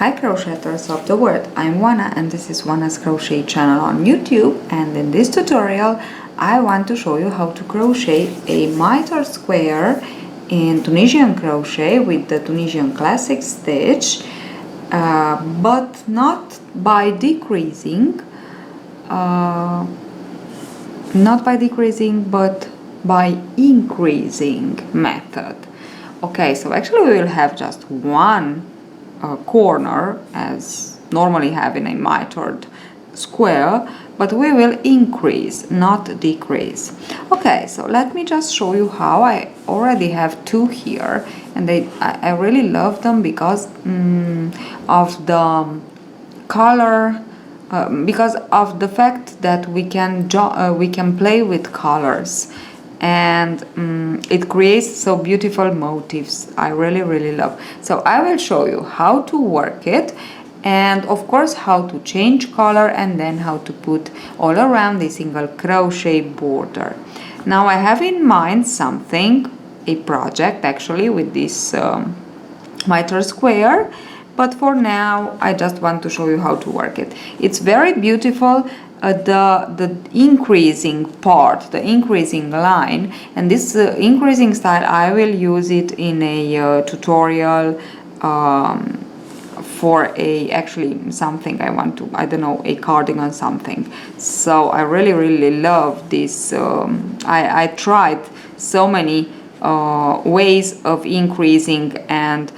Hi crocheters of the world, I'm Oana and this is Oana's crochet channel on YouTube, and in this tutorial I want to show you how to crochet a mitered square in Tunisian crochet with the Tunisian classic stitch, but not by decreasing, but by increasing method. Okay, so actually we will have just one corner as normally have in a mitered square, but we will increase, not decrease. Okay, so let me just show you how. I already have two here, and I really love them because of the color, because of the fact that we can play with colors, and it creates so beautiful motifs. I really love. So I will show you how to work it, and of course how to change color, and then how to put all around the single crochet border. Now I have in mind something, a project actually with this mitered square, but for now I just want to show you how to work it. It's very beautiful. The increasing part, the increasing line, and this increasing style, I will use it in a tutorial for actually something I want to, I don't know, a cardigan something. So I really love this. I tried so many ways of increasing, and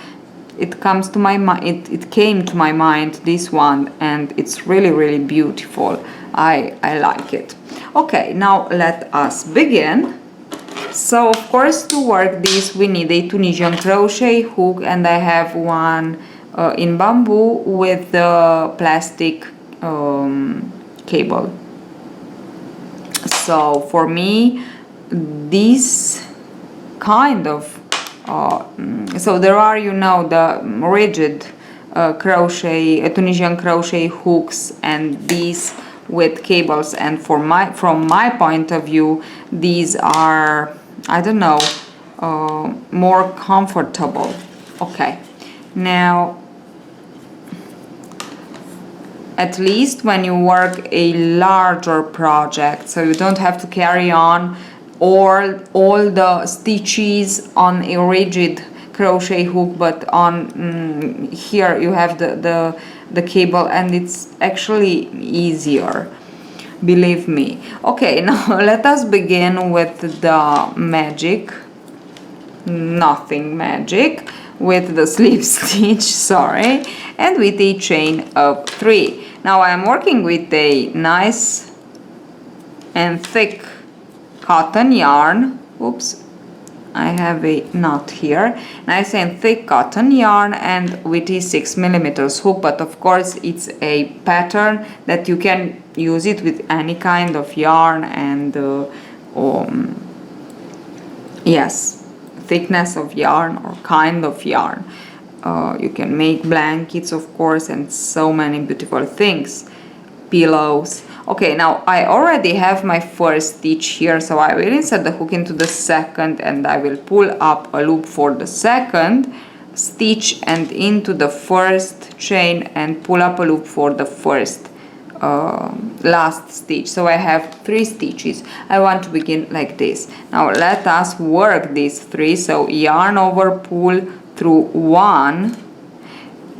it comes to my mind. It came to my mind, this one, and it's really beautiful. I like it. Okay, now let us begin. So of course to work this we need a Tunisian crochet hook, and I have one in bamboo with the plastic cable. So for me this kind of so there are, you know, the rigid crochet, Tunisian crochet hooks, and these with cables, and from my point of view these are, I don't know, more comfortable. Okay, now at least when you work a larger project, so you don't have to carry on all the stitches on a rigid crochet hook, but on here you have the cable, and it's actually easier, believe me. Okay, now let us begin with the magic, nothing magic, with the slip stitch, sorry, and with a chain of 3. Now I am working with a nice and thick cotton yarn. Oops, I have a knot here. Nice and thick cotton yarn, and with a 6mm hook, but of course it's a pattern that you can use it with any kind of yarn, and yes, thickness of yarn or kind of yarn. You can make blankets, of course, and so many beautiful things, pillows. Okay, now I already have my first stitch here, so I will insert the hook into the second, and I will pull up a loop for the second stitch and into the first chain, and pull up a loop for the first last stitch. So I have 3 stitches. I want to begin like this. Now let us work these 3. So yarn over, pull through 1,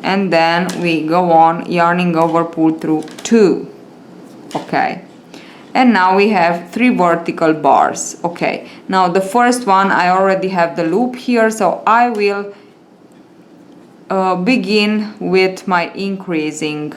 and then we go on yarning over, pull through 2. Okay, and now we have 3 vertical bars. Okay, now the first one I already have the loop here, so I will begin with my increasing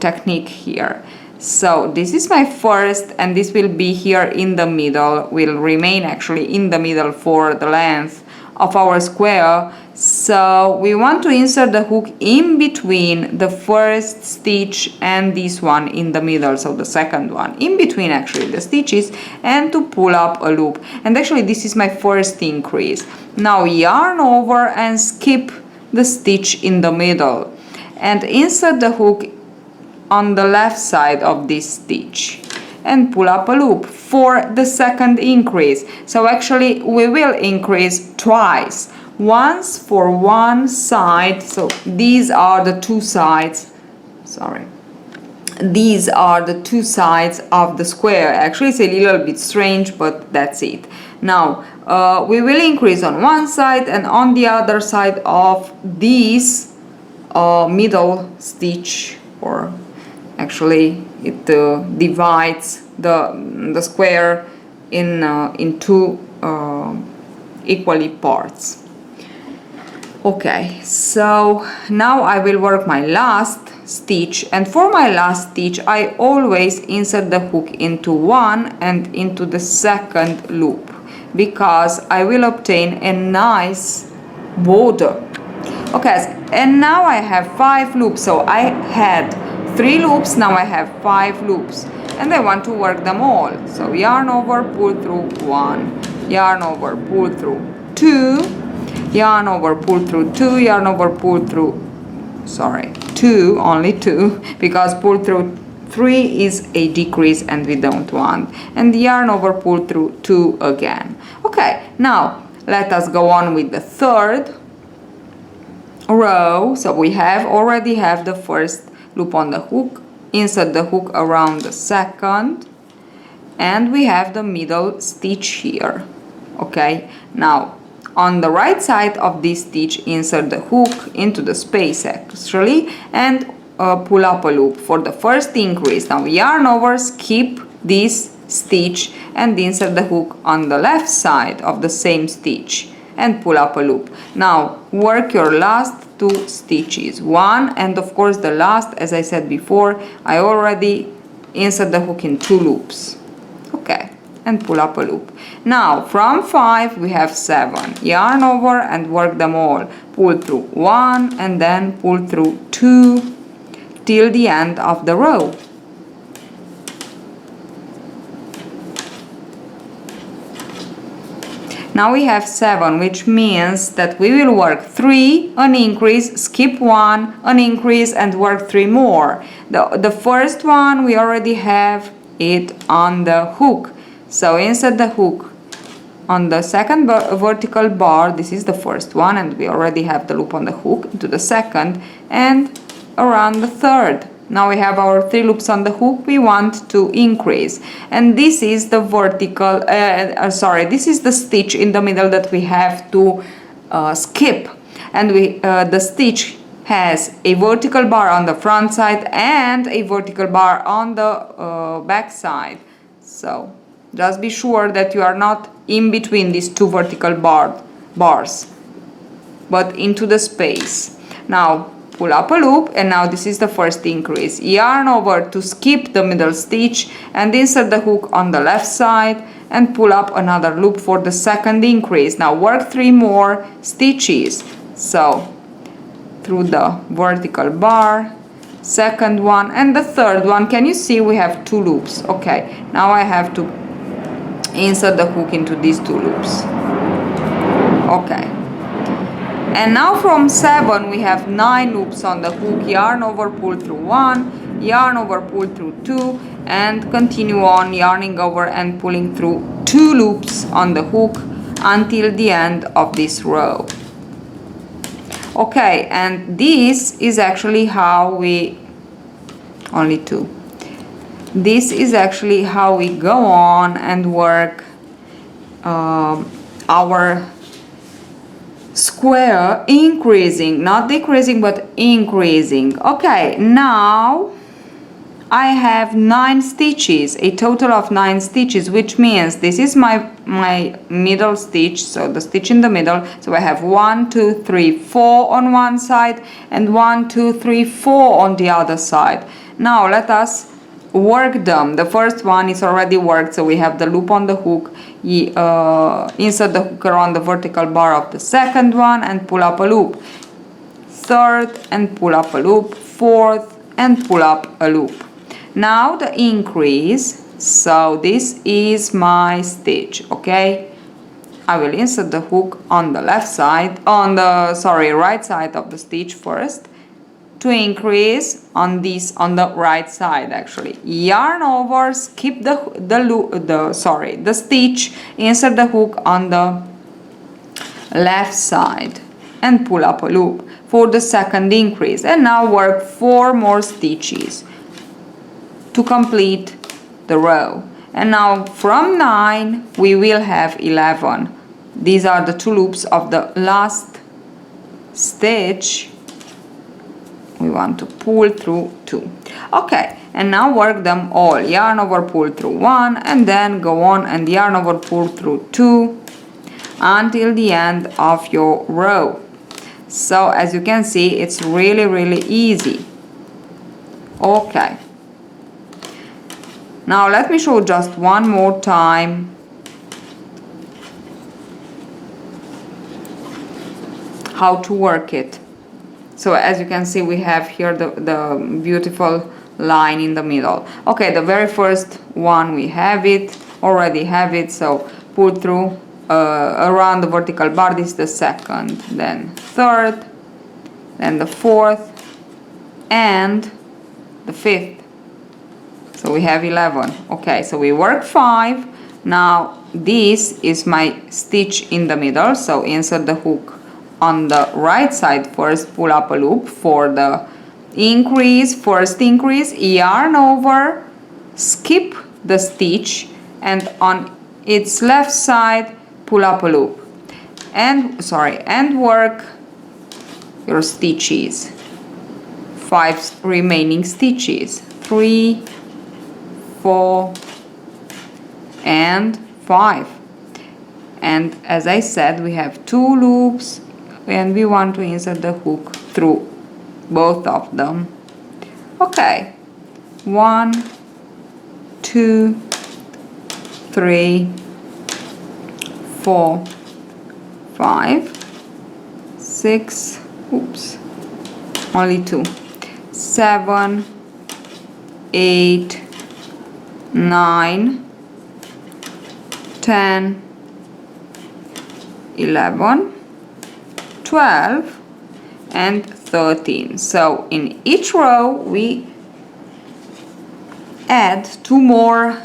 technique here. So this is my first, and this will be here in the middle, will remain actually in the middle for the length of our square. So we want to insert the hook in between the first stitch and this one in the middle, so the second one in between actually the stitches, and to pull up a loop. And actually this is my first increase. Now yarn over and skip the stitch in the middle, and insert the hook on the left side of this stitch, and pull up a loop for the second increase. So actually we will increase twice. once for one side. So these are the two sides, sorry, these are the two sides of the square. Actually it's a little bit strange, but that's it. Now we will increase on one side, and on the other side of this middle stitch, or actually it divides the square in two equally parts. Okay, so now I will work my last stitch, and for my last stitch I always insert the hook into one and into the second loop, because I will obtain a nice border. Okay, and now I have 5 loops. So I had 3 loops, now I have 5 loops, and I want to work them all. So yarn over, pull through 1, yarn over, pull through 2, yarn over, pull through 2, yarn over, pull through, sorry, 2, only 2, because pull through 3 is a decrease and we don't want, and yarn over, pull through 2 again. Okay, now let us go on with the third row. So we already have the first loop on the hook, insert the hook around the second, and we have the middle stitch here. Okay, now on the right side of this stitch, insert the hook into the space actually, and pull up a loop for the first increase. Now yarn over, skip this stitch, and insert the hook on the left side of the same stitch and pull up a loop. Now work your last 2 stitches, 1 and of course the last, as I said before, I already insert the hook in 2 loops. Okay, and pull up a loop. Now from 5 we have 7, yarn over and work them all, pull through 1 and then pull through 2 till the end of the row. Now we have 7, which means that we will work 3, an increase, skip 1, an increase, and work 3 more. The first one we already have it on the hook, so insert the hook on the second vertical bar. This is the first one, and we already have the loop on the hook, into the second and around the third. Now we have our 3 loops on the hook. We want to increase, and this is the vertical this is the stitch in the middle that we have to skip, and the stitch has a vertical bar on the front side and a vertical bar on the back side. So just be sure that you are not in between these 2 vertical bars, but into the space. Now pull up a loop, and now this is the first increase. Yarn over to skip the middle stitch and insert the hook on the left side and pull up another loop for the second increase. Now work 3 more stitches. So through the vertical bar, second one and the third one. Can you see we have 2 loops? Okay, now I have to insert the hook into these 2 loops. Okay. And now from 7 we have 9 loops on the hook, yarn over, pull through 1, yarn over, pull through 2, and continue on yarning over and pulling through 2 loops on the hook until the end of this row. Okay, and this is actually how we, only 2. This is actually how we go on and work our square, increasing, not decreasing but increasing. Okay, now I have 9 stitches, a total of 9 stitches, which means this is my middle stitch, so the stitch in the middle. So I have 1, 2, 3, 4 on one side and 1, 2, 3, 4 on the other side. Now let us work them. The first one is already worked, so we have the loop on the hook. Insert the hook around the vertical bar of the second one and pull up a loop. Third and pull up a loop. Fourth and pull up a loop. Now the increase, so this is my stitch. Okay, I will insert the hook on the left side, on the right side of the stitch first, to increase on the right side actually. Yarn over, skip the stitch, insert the hook on the left side and pull up a loop for the second increase, and now work 4 more stitches to complete the row. And now from 9 we will have 11. These are the 2 loops of the last stitch. We want to pull through 2. Okay, and now work them all. Yarn over, pull through 1, and then go on and yarn over, pull through 2 until the end of your row. So as you can see, it's really easy. Okay, now let me show just one more time how to work it. So as you can see, we have here the beautiful line in the middle. Okay, the very first one we already have it, so pull through around the vertical bar. This is the second, then third, then the fourth, and the fifth. So we have 11. Okay, so we work 5. Now this is my stitch in the middle, so insert the hook on the right side first, pull up a loop for the increase, first increase, yarn over, skip the stitch, and on its left side pull up a loop and work your stitches, 5 remaining stitches, 3, 4 and 5. And as I said, we have 2 loops and we want to insert the hook through both of them. Okay, 1, 2, 3, 4, 5, 6, oops, only 2, 7, 8, 9, 10, 11, 12 and 13. So in each row we add 2 more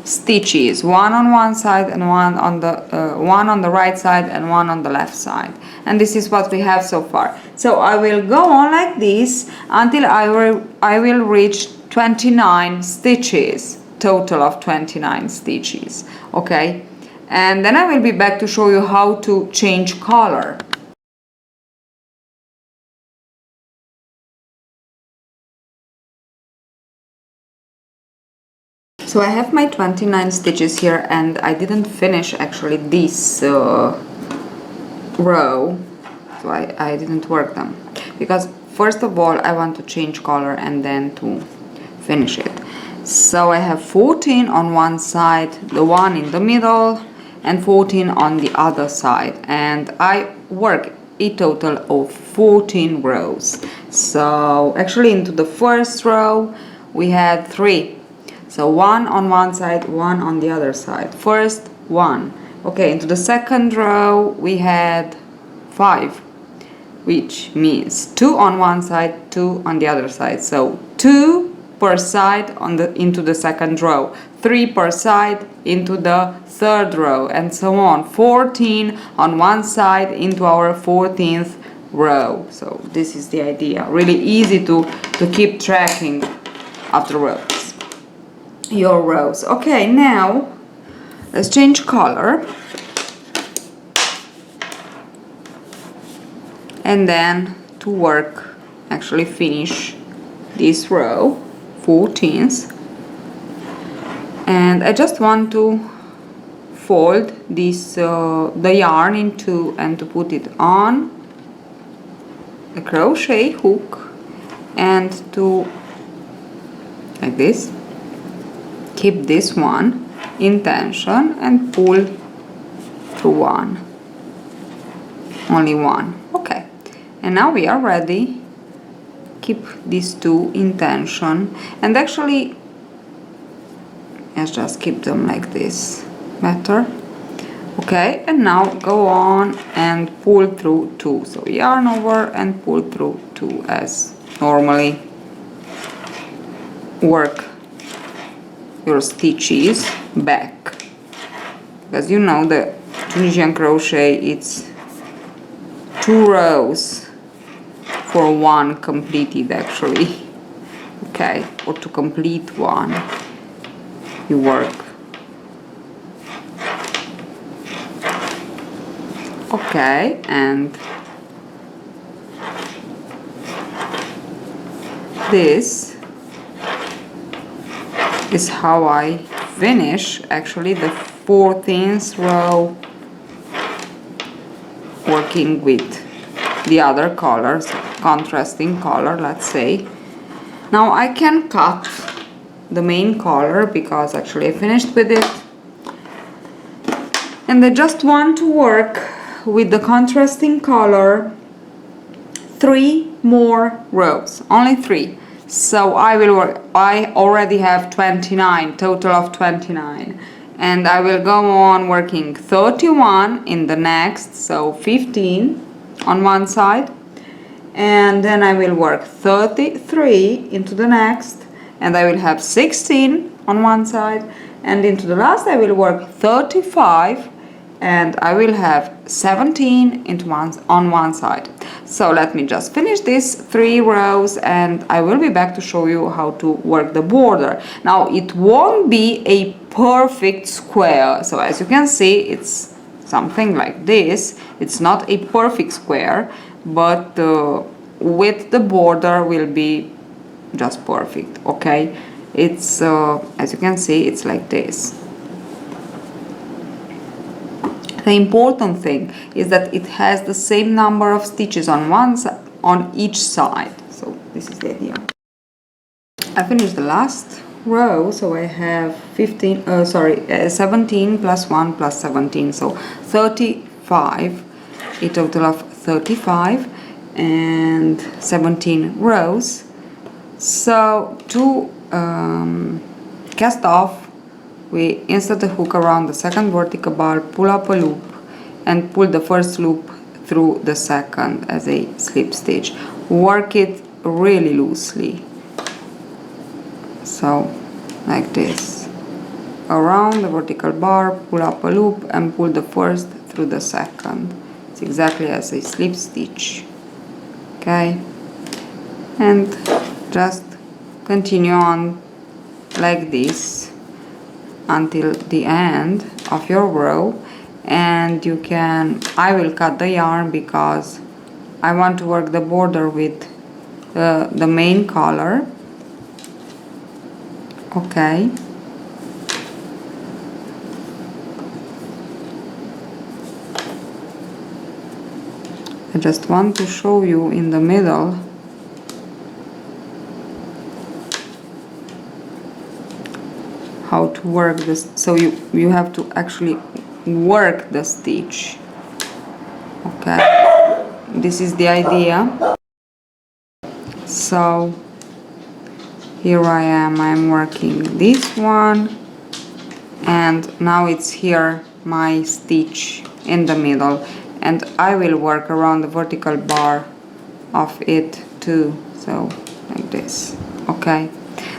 stitches, one on one side and one on the right side and one on the left side. And this is what we have so far. So I will go on like this until I will reach 29 stitches, total of 29 stitches. Okay, and then I will be back to show you how to change color. So I have my 29 stitches here, and I didn't finish actually this row, so I didn't work them because first of all I want to change color and then to finish it. So I have 14 on one side, the one in the middle, and 14 on the other side, and I work a total of 14 rows. So actually into the first row we had 3, so 1 on one side, 1 on the other side, first 1. Okay, into the second row we had 5, which means 2 on one side, 2 on the other side, so 2 per side into the second row, 3 per side into the third row, and so on. 14 on one side into our 14th row. So this is the idea. Really easy to keep tracking of the rows, your rows. Okay, now let's change color, and then to work, actually finish this row, 14th. And I just want to fold this the yarn in 2 and to put it on the crochet hook and to, like this, keep this one in tension and pull through 1, only 1. Okay, and now we are ready. Keep these 2 in tension, and actually let's just keep them like this, better. Okay, and now go on and pull through 2, so yarn over and pull through 2 as normally. Work your stitches back, because you know the Tunisian crochet, it's 2 rows for one completed actually. Okay, or to complete one you work. Okay, and this is how I finish actually the 14th row working with the other colors, contrasting color, let's say. Now I can cut the main color because actually I finished with it, and I just want to work with the contrasting color 3 more rows, only 3. So I will work, I already have 29, total of 29, and I will go on working 31 in the next, so 15 on one side, and then I will work 33 into the next, and I will have 16 on one side, and into the last I will work 35, and I will have 17 on one side. So let me just finish these 3 rows and I will be back to show you how to work the border. Now it won't be a perfect square, so as you can see it's something like this. It's not a perfect square, but with the border will be just perfect. Okay, it's as you can see it's like this. The important thing is that it has the same number of stitches on each side. So this is the idea. I finished the last row, so I have 17 plus 1 plus 17, so 35, a total of 35 and 17 rows. So to cast off, we insert the hook around the second vertical bar, pull up a loop and pull the first loop through the second as a slip stitch. Work it really loosely, so like this, around the vertical bar, pull up a loop and pull the first through the second. It's exactly as a slip stitch. Okay, and just continue on like this until the end of your row, and you can, I will cut the yarn because I want to work the border with the main color. Okay, I just want to show you in the middle how to work this. So you have to actually work the stitch. Okay, this is the idea. So here I am working this one, and now it's here my stitch in the middle, and I will work around the vertical bar of it too, so like this. Okay,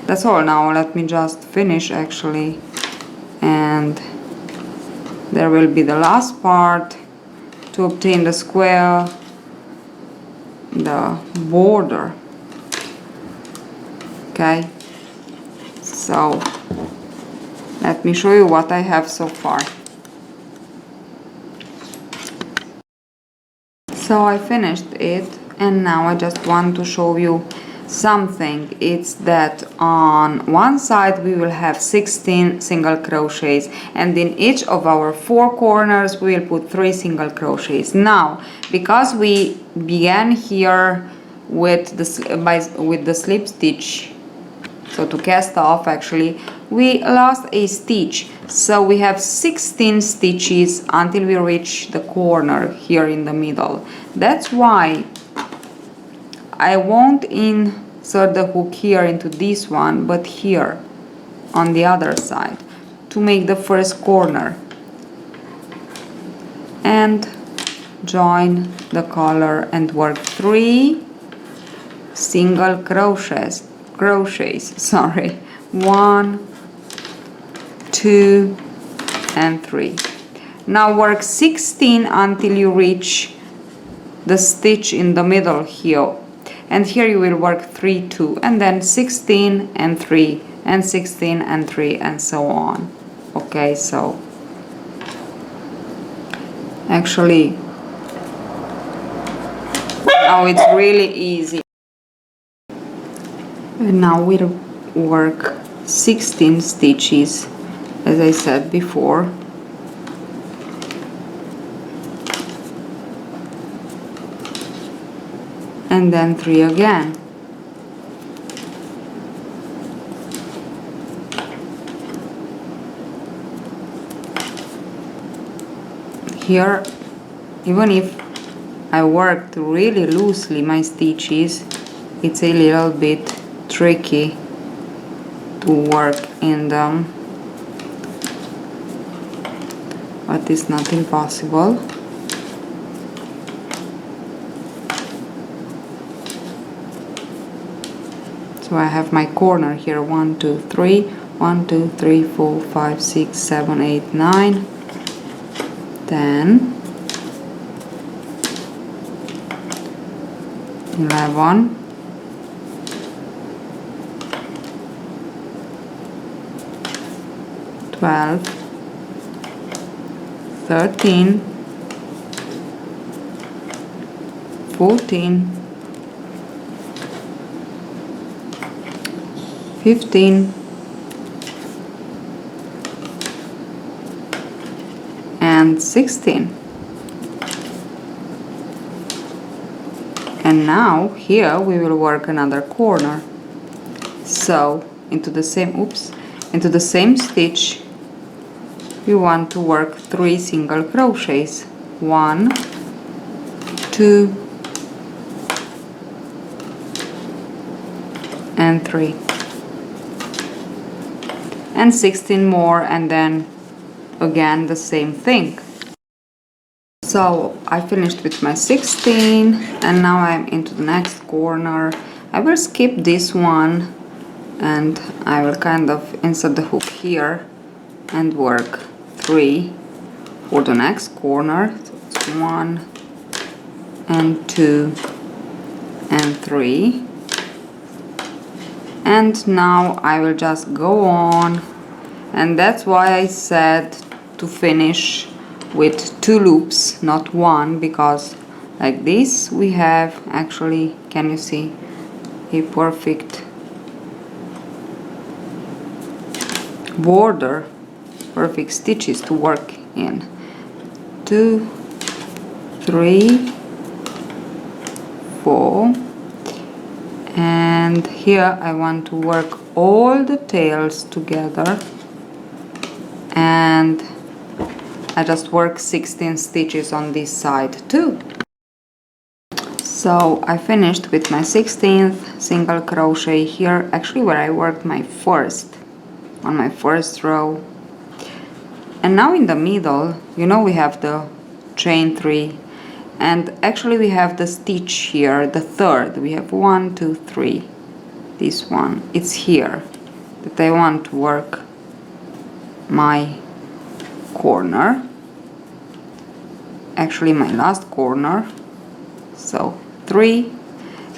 that's all. Now let me just finish actually, and there will be the last part to obtain the square, the border. Okay, so let me show you what I have so far. So I finished it, and now I just want to show you something. It's that on one side we will have 16 single crochets, and in each of our 4 corners we will put 3 single crochets. Now because we began here with the slip stitch, so to cast off actually we lost a stitch, so we have 16 stitches until we reach the corner here in the middle. That's why I won't insert the hook here into this one, but here on the other side to make the first corner, and join the color and work 3 single crochets, sorry, 1, 2 and 3. Now work 16 until you reach the stitch in the middle here, and here you will work 3, 2, and then 16 and 3 and 16 and 3 and so on. Okay, so actually now it's really easy. And now we'll work 16 stitches as I said before. And then 3 again. Here, even if I worked really loosely my stitches, it's a little bit tricky to work in them, but it's not impossible. So I have my corner here, 1, 2, 3, 1, 2, 3, 4, 5, 6, 7, 8, 9, 10, 11, 12, 13, 14, 15, and 16. And now here we will work another corner. So into the same stitch we want to work 3 single crochets. 1, 2, and 3. And 16 more, and then again the same thing. So I finished with my 16, and now I'm into the next corner. I will skip this one and I will kind of insert the hook here and work 3 for the next corner. So it's 1 and 2 and 3. And now I will just go on, and that's why I said to finish with 2 loops, not 1, because like this we have actually, can you see, a perfect border, perfect stitches to work in. 2, 3, 4, and here I want to work all the tails together, and I just work 16 stitches on this side too. So I finished with my 16th single crochet here, actually where I worked my first, on my first row. And now in the middle, you know, we have the chain 3, and actually we have the stitch here, the third. We have 1, 2, 3. This one, it's here that I want to work my corner, actually my last corner. So 3,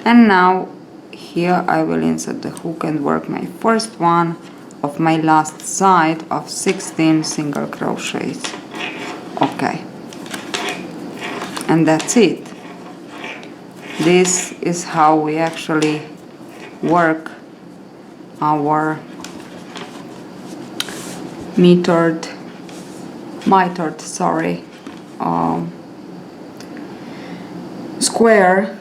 and now here I will insert the hook and work my first one of my last side of 16 single crochets. Okay, and that's it. This is how we actually work our mitered, square.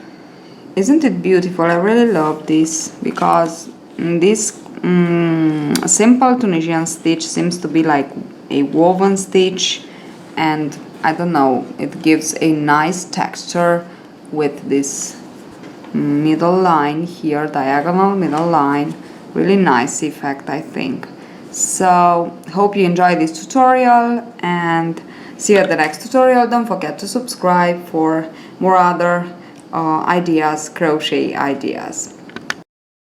Isn't it beautiful? I really love this, because this simple Tunisian stitch seems to be like a woven stitch, and I don't know, it gives a nice texture with this middle line here, diagonal middle line. Really nice effect, I think. So hope you enjoyed this tutorial, and see you at the next tutorial. Don't forget to subscribe for more other ideas, crochet ideas.